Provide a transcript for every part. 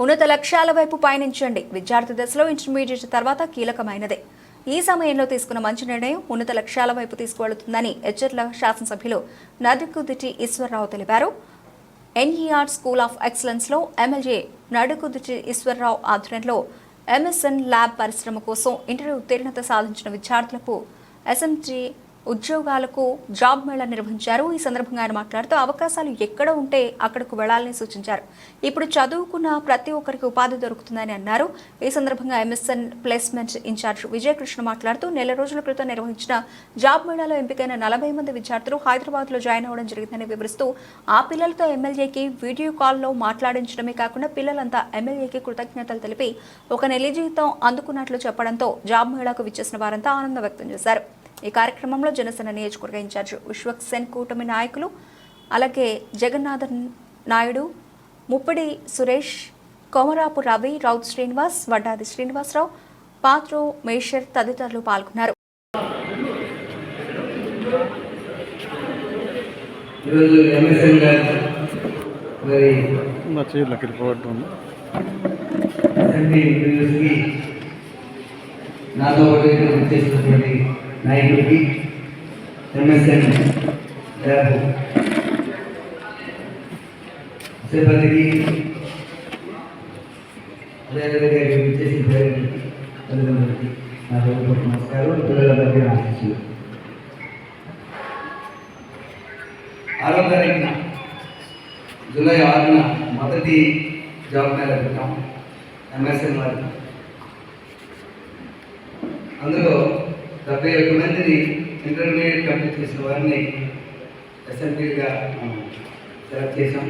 ఉన్నత లక్ష్యాల వైపు పయనించండి. విద్యార్థి దశలో ఇంటర్మీడియట్ తర్వాత కీలకమైనదే. ఈ సమయంలో తీసుకున్న మంచి నిర్ణయం ఉన్నత లక్ష్యాల వైపు తీసుకువెళుతుందని ఎచ్చర్ల శాసనసభ్యులు నడుకుదిటి ఈశ్వరరావు తెలిపారు. ఎన్ఈఆర్ స్కూల్ ఆఫ్ ఎక్సలెన్స్ లో ఎమ్మెల్యే నడుకుదిటి ఈశ్వరరావు ఆధ్వర్యంలో ఎంఎస్ఎన్ ల్యాబ్ పరిశ్రమ కోసం ఇంటర్ ఉత్తీర్ణత సాధించిన విద్యార్థులకు ఎస్ఎంజీ ఉద్యోగాలకు జాబ్ మేళా నిర్వహించారు. ఈ సందర్భంగా ఆయన మాట్లాడుతూ అవకాశాలు ఎక్కడ ఉంటే అక్కడకు వెళ్లాలని సూచించారు. ఇప్పుడు చదువుకున్న ప్రతి ఒక్కరికి ఉపాధి దొరుకుతుందని అన్నారు. ఈ సందర్భంగా ఎంఎస్ఎన్ ప్లేస్మెంట్ ఇన్ఛార్జ్ విజయకృష్ణ మాట్లాడుతూ నెల రోజుల క్రితం నిర్వహించిన జాబ్ మేళాలో ఎంపికైన 40 మంది విద్యార్థులు హైదరాబాద్ లో జాయిన్ అవ్వడం జరిగిందని వివరిస్తూ ఆ పిల్లలతో ఎమ్మెల్యేకి వీడియో కాల్లో మాట్లాడించడమే కాకుండా పిల్లలంతా ఎమ్మెల్యేకి కృతజ్ఞతలు తెలిపి ఒక నెల జీతం అందుకున్నట్లు చెప్పడంతో జాబ్ మేళాకు విచ్చేసిన వారంతా ఆనందం వ్యక్తం చేశారు. ఈ కార్యక్రమంలో జనసేన నియోజకవర్గ ఇన్ఛార్జ్ విశ్వక్సేన్ కూటమి నాయకులు అలాగే జగన్నాథన్ నాయుడు, ముప్పిడి సురేష్, కొమరాపు రవి, రౌత్ శ్రీనివాస్, వడ్డాది శ్రీనివాసరావు, పాత్రో మేషర్ తదితరులు పాల్గొన్నారు. నాయకుడికి ఎంఎస్ఎన్ ల్యాబ్ సిబ్బందికి అదేవిధంగా విచ్చేసిన పేరెంట్కి తల్లిదండ్రులకి నా హృదయపూర్వక నమస్కారం. పిల్లలందరికీ నా ఆశీస్సులు. 6వ తారీఖున జూలై 6న మొదటి జాబ్ మేళా పెట్టాం ఎంఎస్ఎన్ వారికి. అందులో 71 మందిని ఇంటర్మీడియట్ కంప్లీట్ చేసిన వారిని ఎస్ఎంపీగా సెలెక్ట్ చేశాం.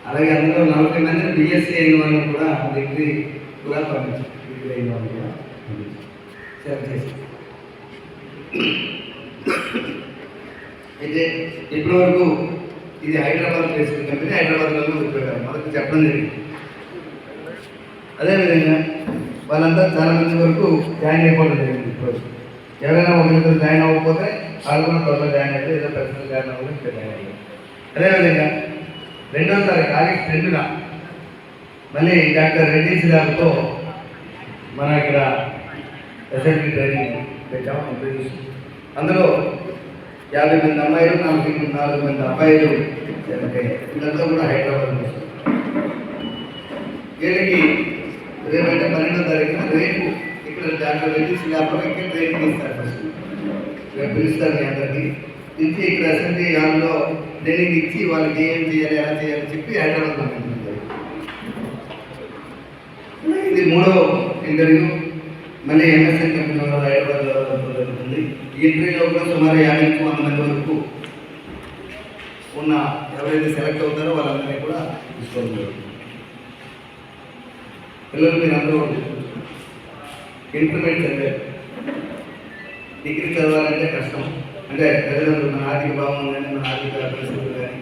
అలాగే అందులో 40 మందిని బిఎస్సీ అయిన వాళ్ళని కూడా డిగ్రీ కూడా పంపించాం. డిగ్రీ అయిన వాళ్ళని కూడా సెలెక్ట్ చేశాం. అయితే ఇప్పటి వరకు ఇది హైదరాబాద్ ప్లేస్మెంట్ కంపెనీ, హైదరాబాద్లో ఉద్యోగాలు మొదటి చెప్పడం జరిగింది. అదేవిధంగా వాళ్ళంతా చాలా మంది వరకు జాయిన్ అయిపోవడం జరిగింది. ఇప్పుడు ఎవరైనా ఒకరిద్దరు జాయిన్ అవ్వకపోతే వాళ్ళు కూడా త్వరలో జాయిన్ అయితే ఏదో పర్సనల్ జాయిన్ అవ్వడం జాయిన్ అయ్యారు. అదేవిధంగా 2వ తారీఖు ఆగస్టు 2న మళ్ళీ డాక్టర్ రెడ్డి గారితో మన ఇక్కడ ఎస్ఎంపీ ట్రైనింగ్ పెట్టాం. అందులో 50 మంది అమ్మాయిలు, 4 మంది అబ్బాయిలు వీళ్ళంతా కూడా హైదరాబాద్ వస్తారు. వీళ్ళకి రేపంటే 12వ తారీఖున రేపు ఇక్కడ డాక్టర్ రెడ్డి ల్యాబ్లో ఇక్కడ ట్రైనింగ్ ఇస్తారు. ఫస్ట్ రేపు పిలుస్తారు మీ అందరికీ. ఇచ్చి ఇక్కడ అసెంబ్లీ హాల్లో ట్రైనింగ్ ఇచ్చి వాళ్ళకి ఏం చేయాలి, ఎలా చేయాలని చెప్పి హైదరాబాద్లో పంపించారు. ఇది 3వ ఇంటర్వ్యూ. మళ్ళీ ఎంఎస్ఎన్ కంపెనీలో హైదరాబాద్లో జరుగుతుంది. ఈ ఇంటర్వ్యూలో కూడా సుమారు 50 నుంచి 100 మంది వరకు ఉన్న ఎవరైతే సెలెక్ట్ అవుతారో వాళ్ళందరినీ కూడా తీసుకోవడం జరుగుతుంది. పిల్లలు మీరు అందరూ ఇంటర్మీడియట్ చదివారు, డిగ్రీ చదవాలంటే కష్టం. అంటే తల్లిదండ్రులు మన ఆర్థిక భావం కానీ, మన ఆర్థిక పరిస్థితులు కానీ,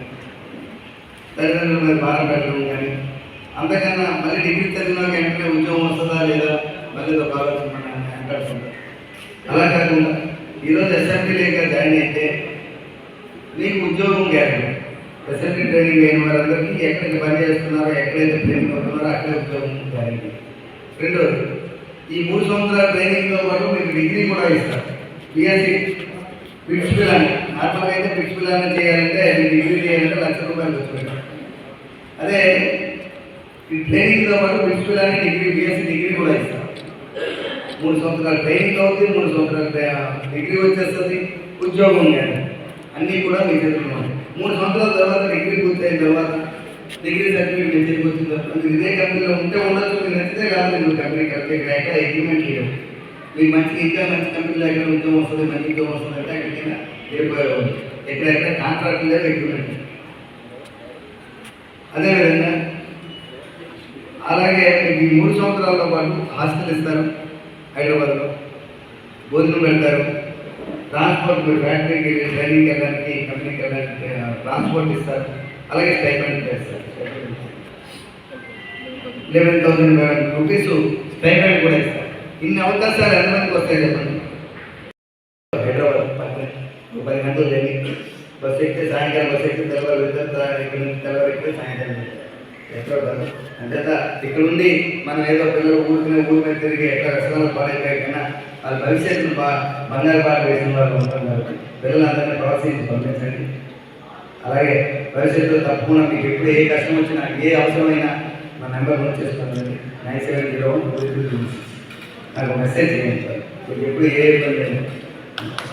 తల్లిదండ్రులు మీద భారం పెట్టడం కానీ, అంతకన్నా మళ్ళీ డిగ్రీ చదివినా వెంటనే ఉద్యోగం వస్తుందా లేదా మళ్ళీ ఒక ఆలోచన అంటాడుతుంటారు. అలా కాకుండా ఈరోజు అసెంబ్లీగా జాయిన్ అయితే నీకు ఉద్యోగం గ్యారెంటీ. ఎస్ఎంపీ ట్రైనింగ్ అయిన వారందరికీ ఎక్కడికి పని చేస్తున్నారో, ఎక్కడైతే ట్రైనింగ్ అవుతున్నారో అక్కడే ఉద్యోగం గ్యారెంటీ. రెండోది, ఈ 3 సంవత్సరాల ట్రైనింగ్తో పాటు మీకు డిగ్రీ కూడా ఇస్తారు. బిఎస్సీ బిట్స్ పిల్లని నార్మల్గా అయితే బిట్స్ పిల్లని చేయాలంటే మీకు డిగ్రీ చేయాలంటే ₹1,00,000 ఖర్చు పెట్టారు. అదే ఈ ట్రైనింగ్తో పాటు బిట్స్ పిల్లని డిగ్రీ, బిఎస్సీ డిగ్రీ కూడా ఇస్తారు. 3 సంవత్సరాల ట్రైనింగ్ అవుతుంది, 3 సంవత్సరాల డిగ్రీ వచ్చేస్తుంది, ఉద్యోగం కానీ అన్నీ కూడా మీ చేతుల్లో ఉంటాయి. 3 సంవత్సరాల తర్వాత డిగ్రీ పూర్తయిన తర్వాత డిగ్రీ సర్టిఫికేట్ మెసేజ్ వచ్చిన తర్వాత మీరు ఇదే కంపెనీలో ఉంటే ఉండొచ్చు, మీరు నచ్చితే కాదు. మీరు కంపెనీ కలిపి ఇక్కడ ఎక్కడ అగ్రిమెంట్ లేదు. మీకు మంచి ఇంకా మంచి కంపెనీలో ఎక్కడ ఉద్యోగం వస్తుంది, మంచి ఉద్యోగం వస్తుంది అంటే ఎక్కడికైనా వెళ్ళిపోయేవాళ్ళు. ఎక్కడెక్కడ కాంట్రాక్ట్ లేదు, అగ్రిమెంట్. అదేవిధంగా అలాగే మీకు ఈ 3 సంవత్సరాలతో పాటు హాస్టల్ ఇస్తారు, హైదరాబాద్లో భోజనం పెడతారు, ట్రాన్స్పోర్ట్ ఫ్యాక్టరీకి ట్రైనింగ్కి వెళ్ళడానికి, కంపెనీకి వెళ్ళడానికి ట్రాన్స్పోర్ట్ ఇస్తారు, అలాగే స్టైపెండ్ చేస్తారు. ₹11,000 స్టైపెండ్ కూడా ఇస్తారు. ఇన్ని అవకాశాలు ఎంతమందికి వస్తాయి చెప్పండి. హైదరాబాద్ 10 గంటలు జర్నీ, బస్సు ఎక్కితే సాయంకాలం, బస్సు ఎక్కితే తెల్లవారు ఇక్కడ నుంచి తెల్లవారు ఎక్కితే సాయంకాలం. ఎక్కడ కాదు అంటే ఇక్కడ ఉండి మనం ఏదో పిల్లలు ఊరి మీద తిరిగి ఎక్కడ రసనాలు పాడైపోయినా వాళ్ళ భవిష్యత్తును బంగారు పాట వేసిన వాళ్ళు ఉంటున్నారు. పిల్లలందరినీ ప్రోత్సహించి పంపించండి. అలాగే భవిష్యత్తులో తప్పకుండా మీకు ఎప్పుడు ఏ కష్టం వచ్చినా ఏ అవసరమైనా నా నెంబర్ నోట్ చేసుకోండి. 9701 నాకు మెసేజ్ చేయండి. మీకు ఎప్పుడు ఏ ఇబ్బంది లేదు.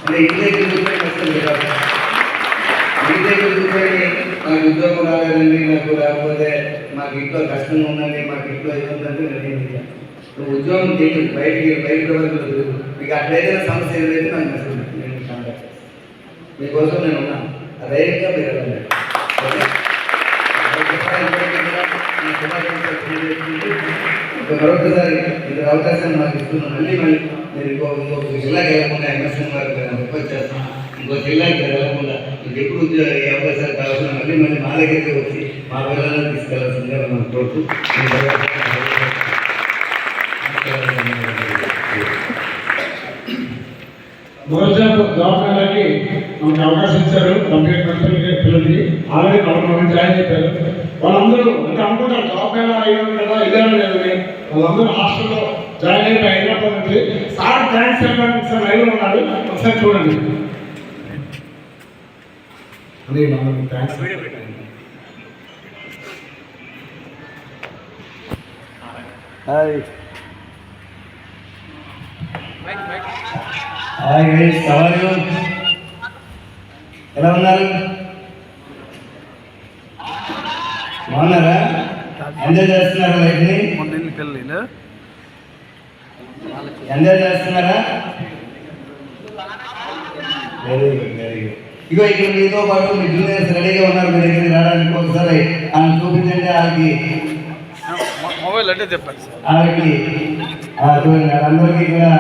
అంటే ఇంటి దగ్గర చూస్తే కష్టం కాదు. ఇంటి దగ్గర చూసుకొని నాకు ఉద్యోగం రాలేదండి, నాకు లేకపోతే మాకు ఇంట్లో కష్టంగా ఉందండి, మాకు ఇంట్లో ఇది ఉందంటే నేను నువ్వు ఉద్యోగం చేయదు, బయట ప్రవర్తన మీకు అట్లా ఏదైనా సమస్య ఏదైతే నాకు మెసేజ్ నేను కాంటాక్ట్ చేస్తాను. మీకోసం నేను ఉన్నాను. ధైర్యంగా మీరు వెళ్ళండి. మరొకసారి ఇంత అవకాశాన్ని మాకు ఇస్తున్నాను. మళ్ళీ మీరు ఇంకొక జిల్లాకి వెళ్ళకుండా ఎంఎస్ఎన్ గారికి రిక్వెస్ట్ చేస్తాను. ఇంకో జిల్లాకి వెళ్ళకుండా మీకు ఎప్పుడు ఈ అవకాశాలు కావాల్సిన మళ్ళీ మా దగ్గరికి వచ్చి మా పిల్లలను తీసుకెళ్లాల్సిందిగా మనం కోరుతూ జాబ్ మేళకి మనకి అవకాశం ఇచ్చారు. కంప్యూటర్ పిల్లలకి ఆల్రెడీ మనం జాయిన్ అయిపోయారు. వాళ్ళందరూ అంటే అనుకుంటారు జాబ్ మేళ అయ్యారు కదా ఇదేనా లేదని. వాళ్ళందరూ హాస్టల్లో జాయిన్ అయిపోయి హైదరాబాద్ సార్ థ్యాంక్స్ చెప్పడానికి సార్ లైవ్లో ఉన్నాడు, ఒకసారి చూడండి. అదే మనకి థ్యాంక్స్. ఎలా ఉన్నారు? బాగున్నారా? ఎంజాయ్ చేస్తున్నారా? లైఫ్ని ఎంజాయ్ చేస్తున్నారా? Very good, very good. ఇగో ఇక్కడ మీతో పాటు మీ జూనియర్స్ రెడీగా ఉన్నారు మీ దగ్గరికి రావడానికి. ఒకసారి ఆయన చూపించండి. వాళ్ళకి మొబైల్ అంటే చెప్పండి వాళ్ళకి చూడండి. వాళ్ళందరికీ కూడా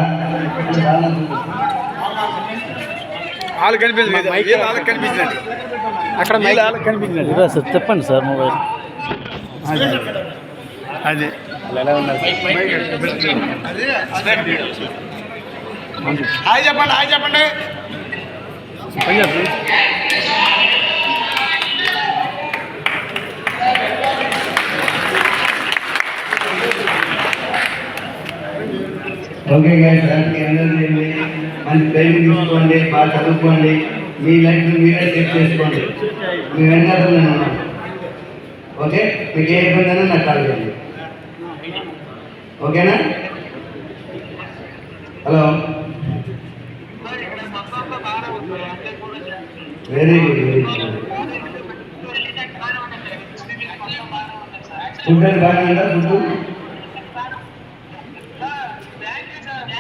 వాళ్ళకి కనిపించండి, వాళ్ళకి కనిపించండి, అక్కడ వాళ్ళకి కనిపించండి సార్. చెప్పండి సార్ మొబైల్ అదే ఎలా ఉన్నారు? హాయ్ చెప్పండి, హాయ్ చెప్పండి. ఓకే గైస్, దానికి ఎంజాయ్ చేయండి, మంచి ట్రైనింగ్ తీసుకోండి, బాగా చదువుకోండి, మీ లైఫ్ని మీరే సెట్ చేసుకోండి. మీ వెంటనే నేను ఉన్నాను. ఓకే, మీకు ఏ ఇబ్బంది అయినా నాకు కాల్ చేయండి. ఓకేనా? Hello, very good, very good. Food అని బాగా ఉందా? Food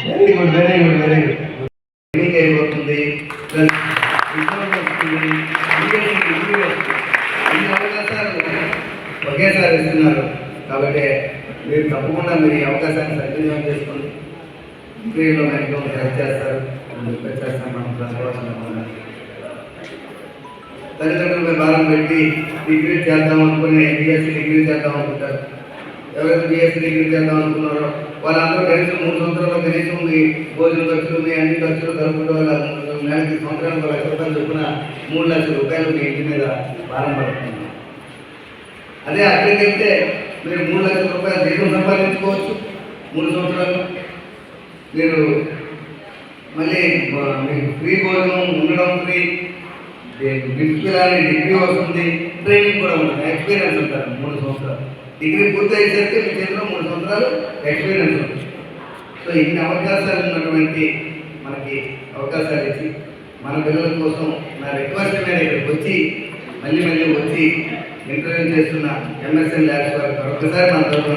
very good, very good, very good. Training అయిపోతుంది, ఒకేసారి ఇస్తున్నారు కాబట్టి మీరు తప్పకుండా మీరు ఈ అవకాశాన్ని సద్వినియోగం చేసుకోండి. ఇంటర్వ్యూలో మ్యాక్సిమం హెల్ప్ చేస్తారు, రిక్వెస్ట్ చేస్తాం. మనం ప్రశ్న తల్లిదండ్రులపై భారం పెట్టి డిగ్రీ చేద్దాం అనుకుని బీఎస్సీ డిగ్రీ చేద్దాం అనుకుంటారు. ఎవరైతే బీఎస్సీ డిగ్రీ చేద్దాం అనుకున్నారో వాళ్ళందరూ కనీసం 3 సంవత్సరాల్లో కనీసం మీ భోజన ఖర్చులు, మీ అన్ని ఖర్చులు కలుపుకుంటూ వాళ్ళ నెలకి సంవత్సరానికి 1 లక్ష రూపాయలు చొప్పున 3 లక్షల రూపాయలు మీ ఇంటి మీద భారం పడుతుంది. అదే అక్కడికి వెళ్తే మీరు 3 లక్షల రూపాయలు జీతం సంపాదించుకోవచ్చు. 3 సంవత్సరాలు మీరు మళ్ళీ మీకు ఫ్రీ భోజనం, ఉండడం ఫ్రీ, డిగ్రీ వస్తుంది, ట్రైనింగ్ కూడా ఉంటుంది, ఎక్స్పీరియన్స్ ఉంటారు 3 సంవత్సరాలు. డిగ్రీ పూర్తి అయ్యేసరికి మీ చేతిలో 3 సంవత్సరాలు ఎక్స్పీరియన్స్ ఉంటుంది. సో ఇన్ని అవకాశాలు ఉన్నటువంటి మనకి అవకాశాలు ఇచ్చి మన పిల్లల కోసం నా రిక్వెస్ట్ మీద ఇక్కడికి వచ్చి మళ్ళీ వచ్చి ఇంటర్వ్యూ చేస్తున్న ఎంఎస్ఎన్ ల్యాబ్స్ వారికి మరొకసారి మన తరఫున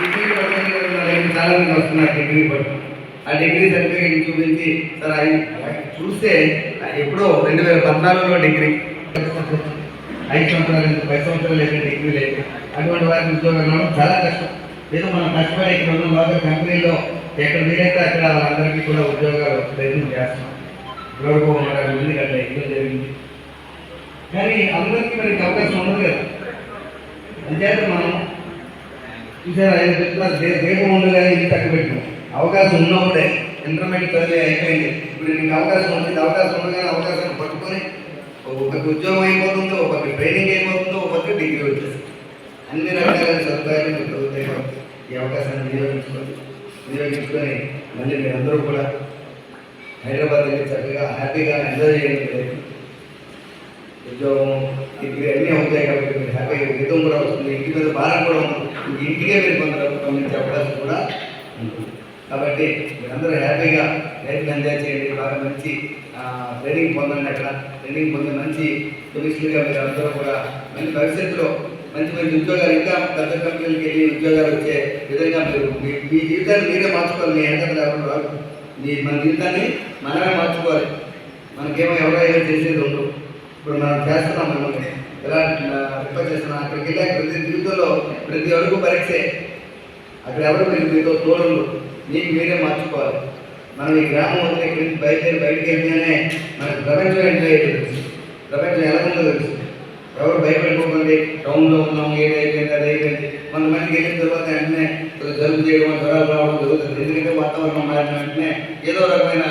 డిగ్రీ చాలా మంది వస్తున్నారు. డిగ్రీ పట్టు ఆ డిగ్రీ సర్టిఫికేట్ చూపించి సార్ అవి చూస్తే ఎప్పుడో 2014లో డిగ్రీ 5 సంవత్సరాలు 10 సంవత్సరాలు అయితే డిగ్రీ లేదు. అటువంటి వారికి ఉద్యోగం రావడం చాలా కష్టం. ఏదో మనం కష్టపడి ఇక్కడ ఉన్న బాగా కంపెనీలో ఎక్కడ వీలైతే అక్కడ వాళ్ళందరికీ కూడా ఉద్యోగాలు ప్రయత్నం చేస్తున్నాం. ఇప్పటివరకు 30 మందికి అట్లా ఎగ్జామ్ జరిగింది. కానీ అందరికీ మనకి అవకాశం ఉండదు కదా. అంచేత మనం చూసారా, 5 క్లాస్ దీపం ఉండగా ఇది తగ్గబెట్టాం. అవకాశం ఉన్నప్పుడే ఇంటర్మీడియట్ చదివి అయిపోయింది. ఇప్పుడు మీకు అవకాశం వచ్చింది. అవకాశం ఉండగానే అవకాశాన్ని పట్టుకొని ఒకరికి ఉద్యోగం అయిపోతుందో, ఒకరికి ట్రైనింగ్ అయిపోతుందో, ఒకరికి డిగ్రీ వచ్చేస్తుంది. అన్ని రకాల సదుపాయాలు మీకు దొరుకుతాయి. ఈ అవకాశాన్ని వినియోగించుకొని మళ్ళీ మీరందరూ కూడా హైదరాబాద్ దగ్గర చక్కగా హ్యాపీగా ఎంజాయ్ చేయండి. ఉద్యోగం డిగ్రీ అన్నీ అవుతాయి కాబట్టి మీరు హ్యాపీగా జీతం కూడా వస్తుంది, ఇంటి మీద భారం కూడా ఉంటుంది, ఇంటికే మీరు కొంత పంపించే అవకాశం కూడా ఉంటుంది. కాబట్టి మీరందరూ హ్యాపీగా లైఫ్ ఎంజాయ్ చేయండి. బాగా మంచి ట్రైనింగ్ పొందండి. అక్కడ ట్రైనింగ్ పొంది మంచి కెమిస్ట్రీగా మీరు అందరూ కూడా మంచి భవిష్యత్తులో మంచి మంచి ఉద్యోగాలు, ఇంకా పెద్ద కంపెనీలకు వెళ్ళి ఉద్యోగాలు వచ్చే విధంగా మీరు మీ జీవితాన్ని మీరే మార్చుకోవాలి. మీ వెనకాల ఎవరు రాదు. మన జీవితాన్ని మనమే మార్చుకోవాలి. మనకేమో ఎవరో ఏదో చేసేది ఉండదు. ఇప్పుడు మనం చేస్తున్నాం, మిమ్మల్ని ఎలా రిఫర్ చేస్తున్నాం. అక్కడికి వెళ్ళి ప్రతి జీవితంలో ప్రతి అడుగు పరీక్షే. అక్కడ ఎవరు మీరు మీతో తోడు, మీకు మీరే మార్చుకోవాలి. మనం ఈ గ్రామం వదిలే బయటికి వెళ్తేనే మనకు ప్రపంచం ఎంజాయ్ తెలుసు, ప్రపంచం ఎలా ఉందో తెలుసు. ఎవరు భయపడిపోకండి. టౌన్లో ఉన్నాం, ఏదైపోయింది అది అయిపోయింది. కొంతమందికి వెళ్ళిన తర్వాత వెంటనే జలుబు చేయడం, జ్వరాలు రావడం జరుగుతుంది. ఎందుకంటే వాతావరణం మారిన వెంటనే ఏదో రకమైన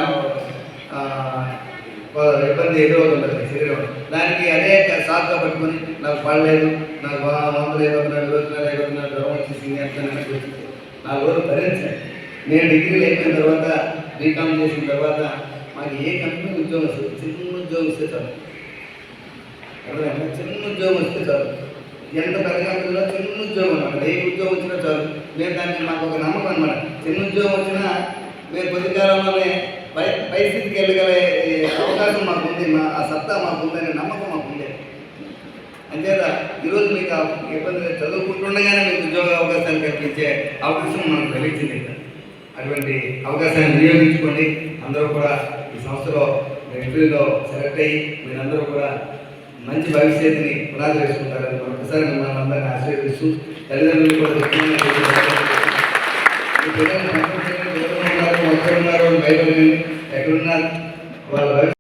ఇబ్బంది ఎదురవుతుంటుంది శరీరం. దానికి అదే సాకుగా పట్టుకొని నాకు పడలేదు, నాకు వందలు అయిపోతున్నారు, 20 జ్వరం వచ్చేసింది అంటే వచ్చింది. 4 రోజులు భరించాను. నేను డిగ్రీలు అయిపోయిన తర్వాత, బీకామ్ చేసిన తర్వాత మాకు ఏ కంపెనీ ఉద్యోగం వస్తుంది, చిన్న ఉద్యోగం వస్తే చాలు. చిన్న ఉద్యోగం వస్తే చాలు. ఎంత పెద్ద కంపెనీలో చిన్న ఉద్యోగం అన్నమాట. ఏ ఉద్యోగం వచ్చినా చాలు. మేము దాన్ని మాకు ఒక నమ్మకం అనమాట. చిన్న ఉద్యోగం వచ్చినా మేము కొద్ది కాలంలోనే పై స్థితికి వెళ్ళగలే అవకాశం మాకు ఉంది, ఆ సత్తా మాకు ఉందనే నమ్మకం మాకు ఉంది. అంతేదా ఈరోజు మీకు ఇబ్బంది చదువుకుంటుండగానే మీకు ఉద్యోగ అవకాశాలు కల్పించే అవకాశం మనకు లభించింది. అటువంటి అవకాశాన్ని వినియోగించుకోండి. అందరూ కూడా ఈ సంస్థలో ఇంటర్వ్యూలో సెలెక్ట్ అయ్యి మీరందరూ కూడా మంచి భవిష్యత్తుని పునాది వేసుకుంటారని మరొకసారి మిమ్మల్ని అందరినీ ఆశీర్వదిస్తూ, తల్లిదండ్రులు కూడా ఎక్కడున్నారు, ఎక్కడున్నారు, ఎక్కడున్నారు, వాళ్ళ భవిష్యత్తు